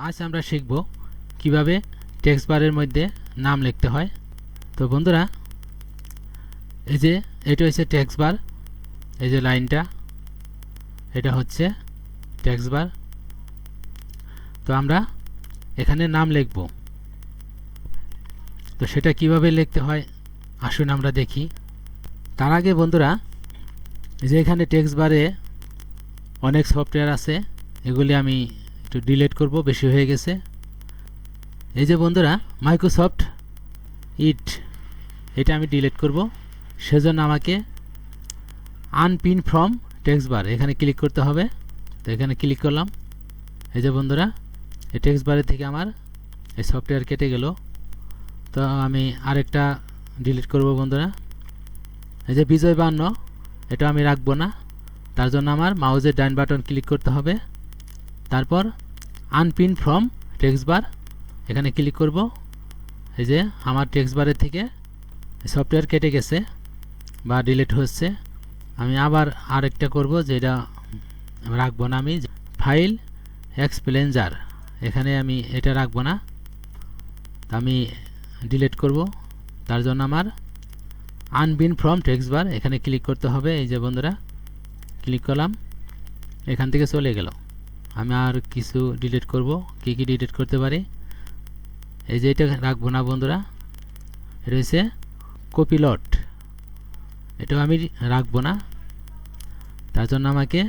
আজ আমরা শিখব কিভাবে টেক্সট বারের মধ্যে নাম লিখতে হয়। তো বন্ধুরা, এই যে এটা হচ্ছে টেক্সট বার, এই যে লাইনটা, এটা হচ্ছে টেক্সট বার। তো আমরা এখানে নাম লিখব। তো সেটা কিভাবে লিখতে হয় আসুন আমরা দেখি। তার আগে বন্ধুরা, যে এখানে টেক্সট বারে অনেক সফটওয়্যার আছে, এগুলি আমি একটু ডিলিট করব, বেশি হয়ে গেছে। এই যে বন্ধুরা, মাইক্রোসফট ইট, এটা আমি ডিলিট করব। সেজন্য আমাকে আনপিন ফ্রম টেক্সট বার এখানে ক্লিক করতে হবে। তো এখানে ক্লিক করলাম। এই যে বন্ধুরা, এই টেক্সট বারের থেকে আমার এই সফটওয়্যার কেটে গেল। তো আমি আরেকটা ডিলিট করব বন্ধুরা। এই যে বিজয় 52, এটা আমি রাখবো না। তার জন্য আমার মাউসের ডান বাটন ক্লিক করতে হবে। তারপর আনপিন ফ্রম টেক্সট বার এখানে ক্লিক করব। এই যে আমার টেক্সট বারের থেকে সফটওয়্যার কেটে গেছে বা ডিলিট হচ্ছে। আমি আবার আরেকটা করব, যেটা রাখবো না। আমি ফাইল এক্সপ্লেঞ্জার, এখানে আমি এটা রাখবো না, আমি ডিলিট করব। তার জন্য আমার আনপিন ফ্রম টেক্সট বার এখানে ক্লিক করতে হবে। এই যে বন্ধুরা, ক্লিক করলাম, এখান থেকে চলে গেল। আমি আর কিছু ডিলিট করব। কি কি ডিলিট করতে পারি? এই যে এটা রাখবো না বন্ধুরা, এটা হচ্ছে কপিলট, এটাও আমি রাখবো না। তার জন্য আমাকে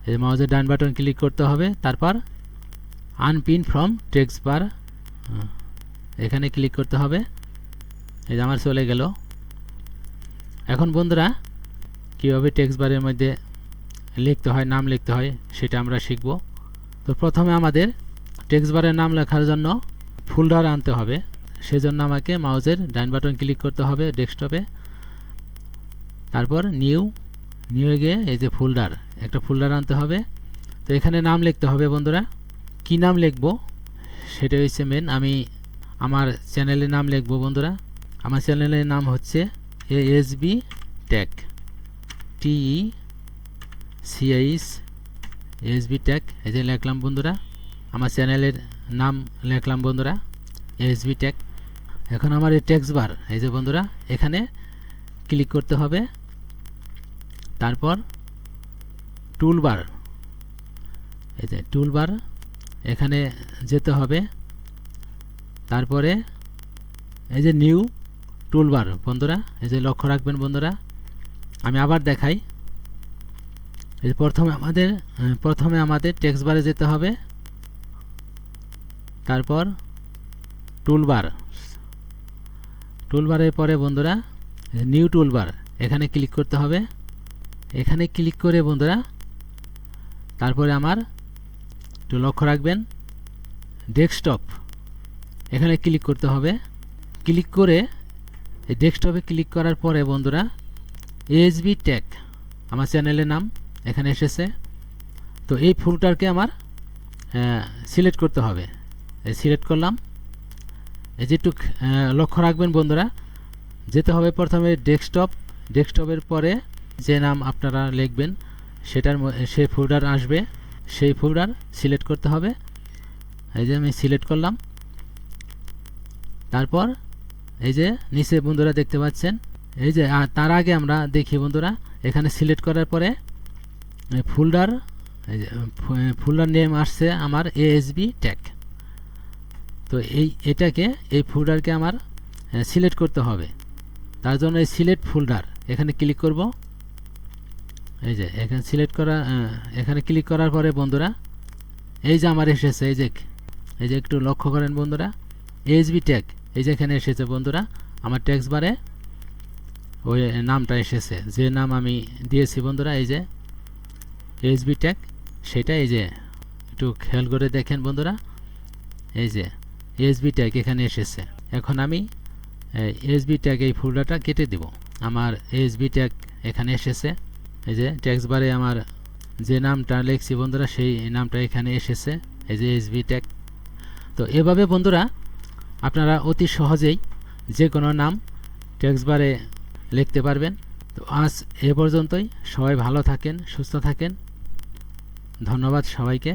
এই মাউসের ডান বাটন ক্লিক করতে হবে। তারপর আনপিন ফ্রম টেক্সট বার এখানে ক্লিক করতে হবে। এই যে আমার চলে গেল। এখন বন্ধুরা, কীভাবে টেক্সট বারের মধ্যে লিখতে হয়, নাম লিখতে হয়, সেটা আমরা শিখব। তো প্রথমে আমাদের টেক্সট বারের নাম লেখার জন্য ফোল্ডার আনতে হবে। সেজন্য আমাকে মাউসের ডান বাটন ক্লিক করতে হবে ডেস্কটপে। তারপর নিউ গিয়ে এই যে ফোল্ডার, একটা ফোল্ডার আনতে হবে। তো এখানে নাম লিখতে হবে বন্ধুরা। কি নাম লিখব সেটা হচ্ছে মেন। আমি আমার চ্যানেলের নাম লিখব বন্ধুরা। আমার চ্যানেলের নাম হচ্ছে ASB tech, TECH ASB tech. এই যে লিখলাম বন্ধুরা, আমার চ্যানেলের নাম লিখলাম বন্ধুরা, এএসবি টেক। এখন আমার এই টেক্সট বার, এই যে বন্ধুরা, এখানে ক্লিক করতে হবে। তারপর টুলবার, এই যে টুলবার, এখানে যেতে হবে। তারপরে এই যে নিউ টুলবার বন্ধুরা, এই যে লক্ষ্য রাখবেন বন্ধুরা। আমি আবার দেখাই। এই যে প্রথমে আমাদের টেক্সট বারে যেতে হবে। তারপর টুলবারের পরে বন্ধুরা নিউ টুলবার এখানে ক্লিক করতে হবে। এখানে ক্লিক করে বন্ধুরা, তারপরে আমার একটু লক্ষ্য রাখবেন, ডেস্কটপ এখানে ক্লিক করতে হবে। ক্লিক করে এই ডেস্কটপে ক্লিক করার পরে বন্ধুরা এএসবি টেক আমার চ্যানেলের নাম এখানে এসেছে। তো এই ফোল্ডারকে আমার সিলেক্ট করতে হবে। এই সিলেক্ট করলাম। এই যে একটু লক্ষ্য রাখবেন বন্ধুরা, যেতে হবে প্রথমে ডেস্কটপের পরে যে নাম আপনারা লিখবেন সেই ফোল্ডার আসবে, সেই ফোল্ডার সিলেক্ট করতে হবে। এই যে আমি সিলেক্ট করলাম। তারপর এই যে নিচে বন্ধুরা দেখতে পাচ্ছেন, এই যে তার আগে আমরা দেখি বন্ধুরা, এখানে সিলেক্ট করার পরে ফোল্ডার নেম আসছে আমার এএসবি টেক। তো এই ফোল্ডারকে আমার সিলেক্ট করতে হবে। তার জন্য এই সিলেক্ট ফোল্ডার এখানে ক্লিক করব। এই যে এখানে ক্লিক করার পরে বন্ধুরা, এই যে আমার এসেছে, এই যে একটু লক্ষ্য করেন বন্ধুরা, এএসবি টেক এই যে এখানে এসেছে বন্ধুরা। আমার টেক্সট বারে ওই নামটা এসেছে, যে নাম আমি দিয়েছি বন্ধুরা, এই যে এএসবি টেক, সেটা এই যে একটু খেয়াল করে দেখেন বন্ধুরা, এই যে এএসবি টেক এখানে এসেছে। এখন আমি এএসবি টেক এই ফোল্ডারটা কেটে দিব। আমার এএসবি টেক এখানে এসেছে। এই যে টেক্সট বারে আমার যে নামটা লিখছি বন্ধুরা, সেই নামটা এখানে এসেছে, এই যে এএসবি টেক। তো এভাবে বন্ধুরা আপনারা অতি সহজেই যে কোনো নাম টেক্সট বারে লিখতে পারবেন। তো আজ এ পর্যন্তই। সবাই ভালো থাকেন, সুস্থ থাকেন। ধন্যবাদ সবাইকে।